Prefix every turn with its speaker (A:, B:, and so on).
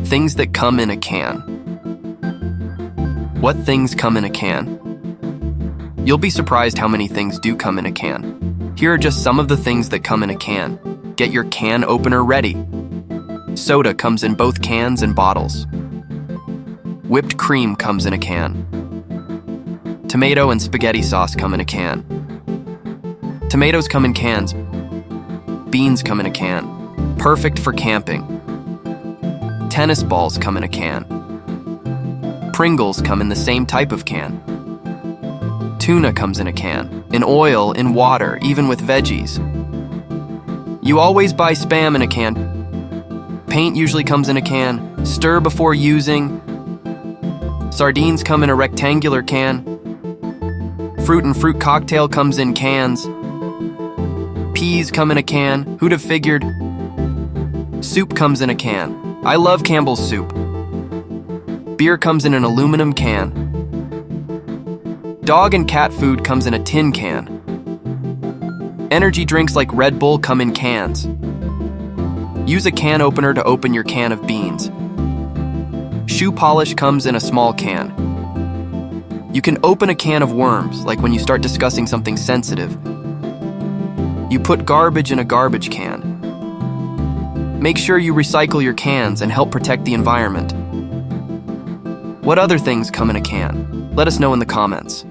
A: Things that come in a can. What things come in a can? You'll be surprised how many things do come in a can. Here are just some of the things that come in a can. Get your can opener ready. Soda comes in both cans and bottles. Whipped cream comes in a can. Tomato and spaghetti sauce come in a can. Tomatoes come in cans. Beans come in a can. Perfect for camping. Tennis balls come in a can. Pringles come in the same type of can. Tuna comes in a can. In oil, in water, even with veggies. You always buy Spam in a can. Paint usually comes in a can. Stir before using. Sardines come in a rectangular can. Fruit and fruit cocktail comes in cans. Peas come in a can. Who'd have figured? Soup comes in a can. I love Campbell's soup. Beer comes in an aluminum can. Dog and cat food comes in a tin can. Energy drinks like Red Bull come in cans. Use a can opener to open your can of beans. Shoe polish comes in a small can. You can open a can of worms, like when you start discussing something sensitive. You put garbage in a garbage can. Make sure you recycle your cans and help protect the environment. What other things come in a can? Let us know in the comments.